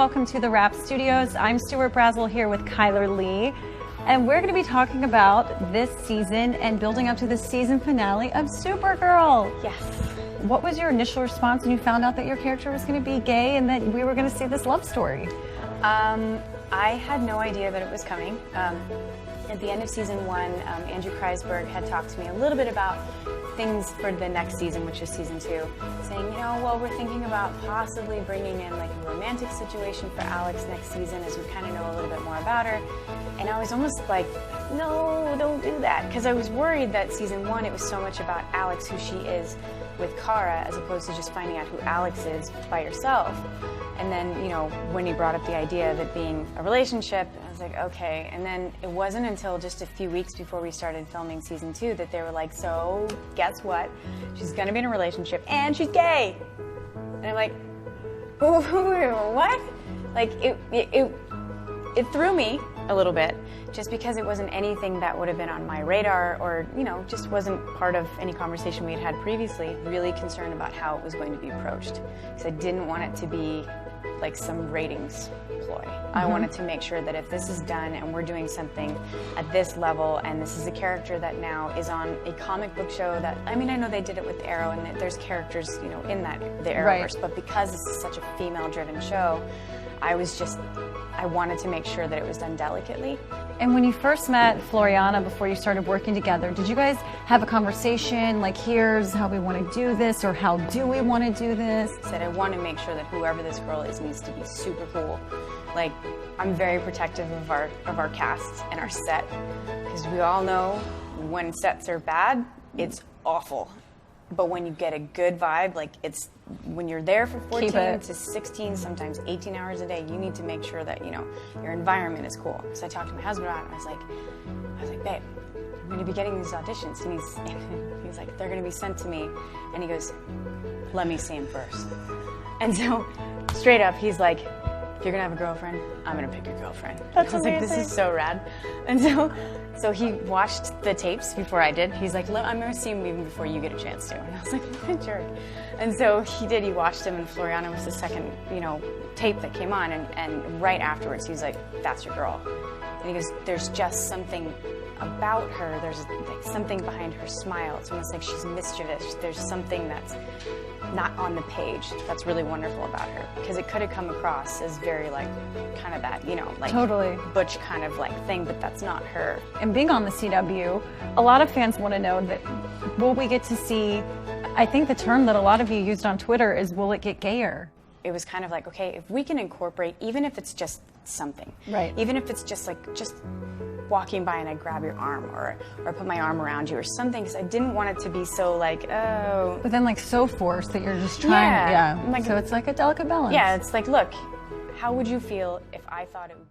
welcome to the Wrap Studios. I'm Stuart Brazel here with Chyler Leigh, and we're going to be talking about this season and building up to the season finale of Supergirl. Yes. What was your initial response when you found out that your character was going to be gay and that we were going to see this love story? I had no idea that it was coming. At the end of season 1, Andrew Kreisberg had talked to me a little bit about things for the next season, which is season 2, saying, you know, well, we're thinking about possibly bringing in like a romantic situation for Alex next season as we kind of know a little bit more about her. And I was almost like, no, don't do that, because I was worried that season 1, it was so much about Alex, who she is with Kara, as opposed to just finding out who Alex is by herself. And then, you know, when he brought up the idea of it being a relationship, I was like, okay. And then it wasn't until just a few weeks before we started filming season 2 that they were like, so guess what? She's gonna be in a relationship and she's gay. And I'm like, what? Like, it threw me a little bit, just because it wasn't anything that would have been on my radar, or, you know, just wasn't part of any conversation we had had previously. Really concerned about how it was going to be approached, because I didn't want it to be like some ratings ploy. I wanted to make sure that if this is done and we're doing something at this level, and this is a character that now is on a comic book show that, I mean, I know they did it with Arrow and there's characters, you know, in that, the Arrowverse, but because this is such a female-driven show, I wanted to make sure that it was done delicately. And when you first met Floriana before you started working together, did you guys have a conversation like, here's how we want to do this, or how do we want to do this? I said I want to make sure that whoever this girl is needs to be super cool. Like, I'm very protective of our cast and our set, because we all know when sets are bad, it's awful. But when you get a good vibe, like, it's when you're there for 14 to 16, sometimes 18 hours a day, you need to make sure that, you know, your environment is cool. So I talked to my husband about it, and I was like, babe, I'm going to be getting these auditions. And he's like, they're going to be sent to me. And he goes, let me see them first. And so straight up, he's like, if you're going to have a girlfriend, I'm going to pick your girlfriend. That's I was amazing. like, this is so rad. And so he watched the tapes before I did. He's like, I'm going to see him even before you get a chance to. And I was like, what a jerk. And so he did. He watched him, and Floriana was the second, you know, tape that came on. And right afterwards, he was like, that's your girl. And he goes, there's just something about her. There's like something behind her smile. It's almost like she's mischievous. There's something that's not on the page that's really wonderful about her, because it could have come across as very like kind of that, you know, like totally butch kind of like thing, but that's not her. And being on the CW, a lot of fans want to know that, will we get to see, I think the term that a lot of you used on Twitter is, will it get gayer? It was kind of like, okay, if we can incorporate, even if it's just something, right? Even if it's just like, just walking by and I grab your arm, or put my arm around you or something, because I didn't want it to be so like, oh. But then like so forced that you're just trying, yeah. Like, so it's like a delicate balance. Yeah, it's like, look, how would you feel if I thought it would be